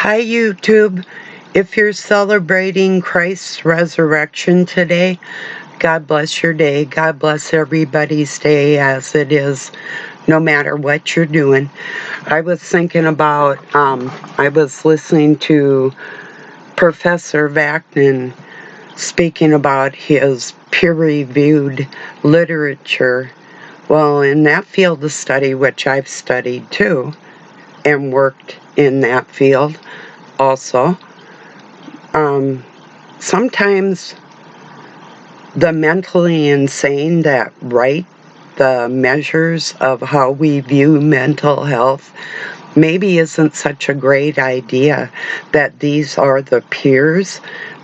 Hi, YouTube. If you're celebrating Christ's resurrection today, God bless your day. God bless everybody's day as it is, no matter what you're doing. I was thinking about, I was listening to Professor Vacnan speaking about his peer-reviewed literature. Well, in that field of study, which I've studied too, and worked in that field also, sometimes the mentally insane that write the measures of how we view mental health maybe isn't such a great idea, that these are the peers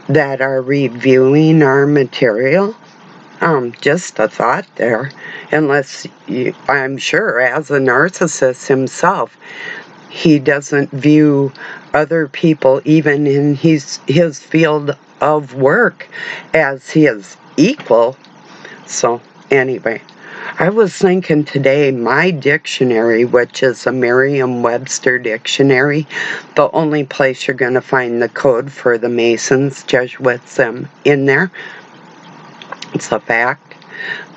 that are reviewing our material. Just a thought there. Unless I'm sure as a narcissist himself, he doesn't view other people, even in his field of work, as his equal. So anyway, I was thinking today my dictionary, which is a Merriam-Webster dictionary, the only place you're going to find the code for the Masons, Jesuits, in there. It's a fact.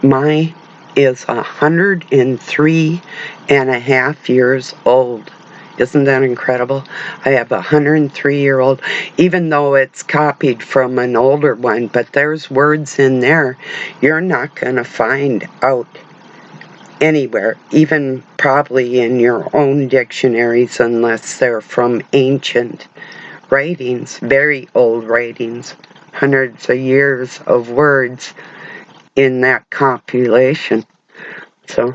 Mine is 103 and a half years old. Isn't that incredible? I have a 103-year-old, even though it's copied from an older one, but there's words in there you're not going to find out anywhere, even probably in your own dictionaries, unless they're from ancient writings, very old writings, hundreds of years of words in that compilation. So,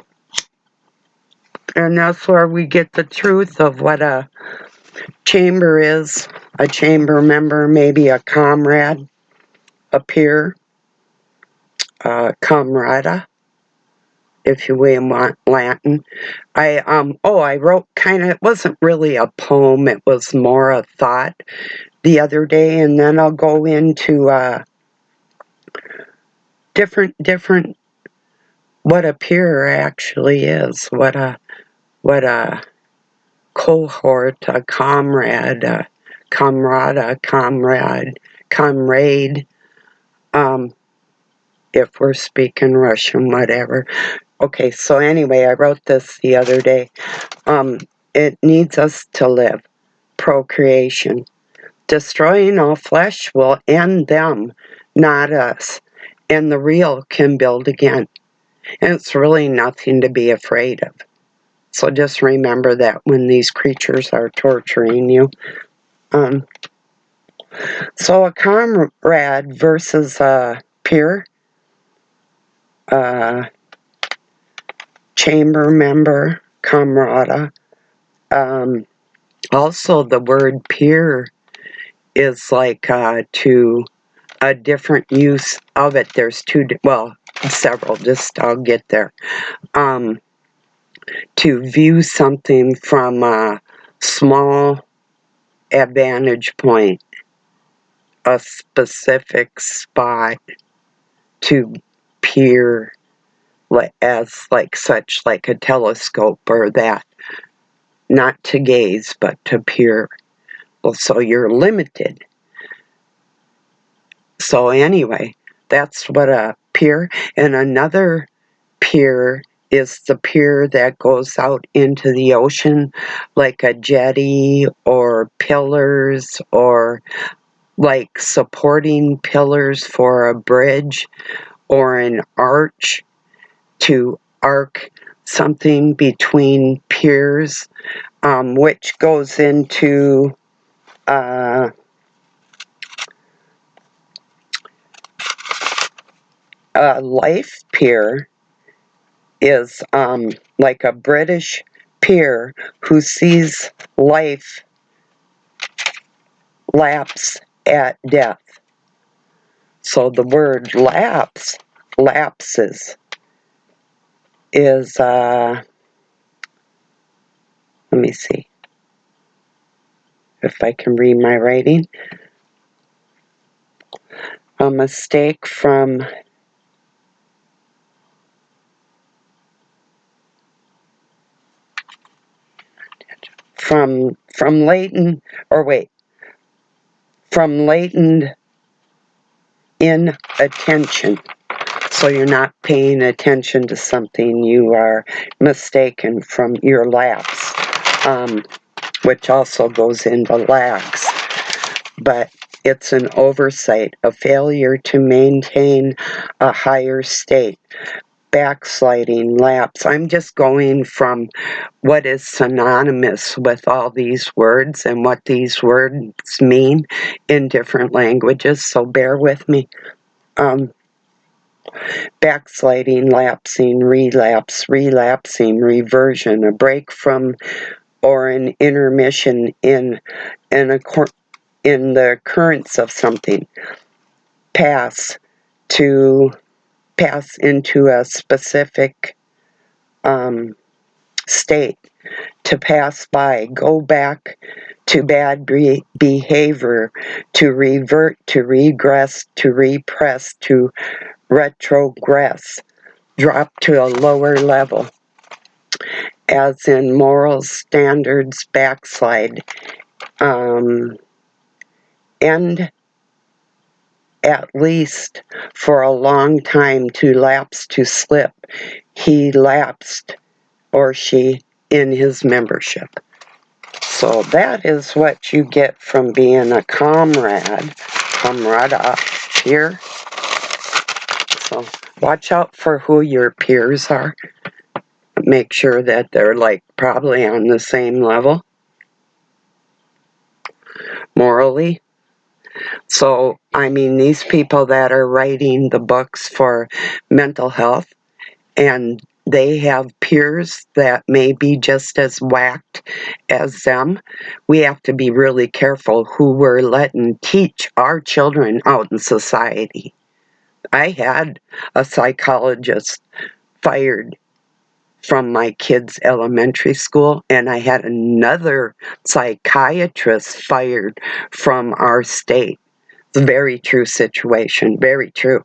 and that's where we get the truth of what a chamber is. A chamber member, maybe a comrade, a peer, a camarada, if you will, want Latin. I wrote it wasn't really a poem, it was more a thought the other day, and then I'll go into different what a peer actually is, what a cohort, a comrade, a camarada, comrade, if we're speaking Russian, whatever. Okay, so anyway, I wrote this the other day. It needs us to live. Procreation. Destroying all flesh will end them, not us. And the real can build again. And it's really nothing to be afraid of. So just remember that when these creatures are torturing you. So a comrade versus a peer, chamber member, camarada. Also, the word peer is like to a different use of it. There's several, just I'll get there. To view something from a small vantage point, a specific spot, to peer as such, like a telescope or that. Not to gaze, but to peer. Well, so you're limited. So anyway, that's what a peer. And another peer is the pier that goes out into the ocean, like a jetty or pillars, or like supporting pillars for a bridge or an arch, to arc something between piers, which goes into a life pier is like a British peer who sees life lapse at death. So the word lapses, is, let me see if I can read my writing. A mistake from from latent, or wait, from latent inattention. So you're not paying attention to something, you are mistaken from your lapse, which also goes into lax. But it's an oversight, a failure to maintain a higher state, backsliding, lapse. I'm just going from what is synonymous with all these words and what these words mean in different languages, so bear with me. Backsliding, lapsing, relapse, relapsing, reversion, a break from or an intermission in the currents of something. Pass into a specific state. To pass by, go back to bad behavior, to revert, to regress, to repress, to retrogress, drop to a lower level, as in moral standards backslide, end at least for a long time, to lapse, to slip. He lapsed, or she, in his membership. So that is what you get from being a comrade here. So watch out for who your peers are. Make sure that they're like probably on the same level morally. So, I mean, these people that are writing the books for mental health, and they have peers that may be just as whacked as them, we have to be really careful who we're letting teach our children out in society. I had a psychologist fired from my kids' elementary school, and I had another psychiatrist fired from our state. It's a very true situation, very true.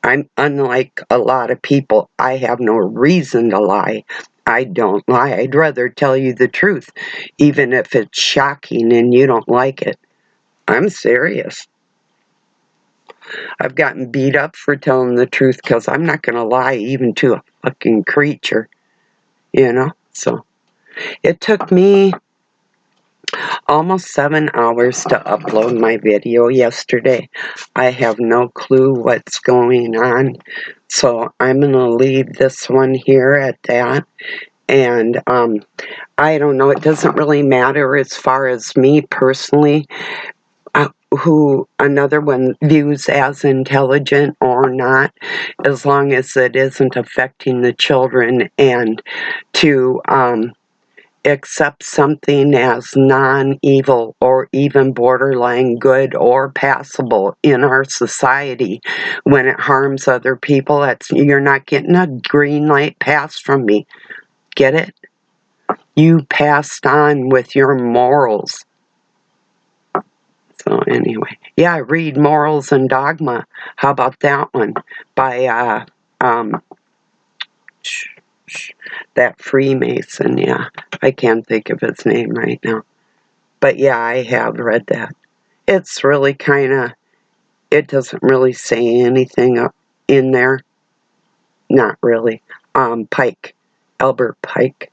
I'm unlike a lot of people. I have no reason to lie. I don't lie. I'd rather tell you the truth, even if it's shocking and you don't like it. I'm serious. I've gotten beat up for telling the truth because I'm not going to lie even to a fucking creature, you know? So it took me almost 7 hours to upload my video yesterday. I have no clue what's going on, so I'm going to leave this one here at that. And I don't know, it doesn't really matter as far as me personally, who another one views as intelligent or not, as long as it isn't affecting the children, and to accept something as non-evil or even borderline good or passable in our society when it harms other people. You're not getting a green light pass from me. Get it? You passed on with your morals. So anyway, yeah, read Morals and Dogma. How about that one by that Freemason? Yeah, I can't think of his name right now. But yeah, I have read that. It's really it doesn't really say anything in there. Not really. Pike. Albert Pike.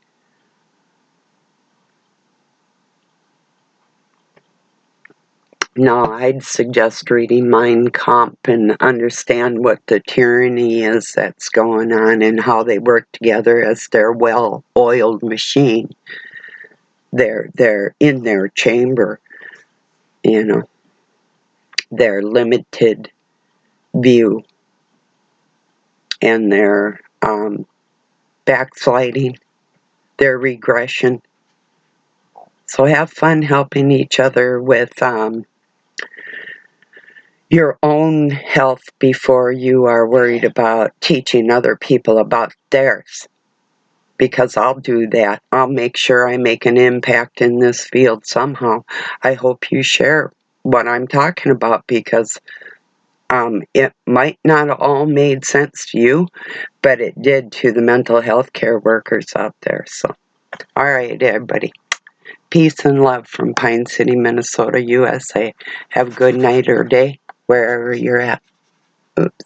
No, I'd suggest reading Mein Kampf and understand what the tyranny is that's going on and how they work together as their well-oiled machine. They're in their chamber, you know, their limited view and their backsliding, their regression. So have fun helping each other with your own health before you are worried about teaching other people about theirs. Because I'll do that. I'll make sure I make an impact in this field somehow. I hope you share what I'm talking about, because it might not all made sense to you, but it did to the mental health care workers out there. So, all right, everybody. Peace and love from Pine City, Minnesota, USA. Have a good night or day wherever you're at. Oops.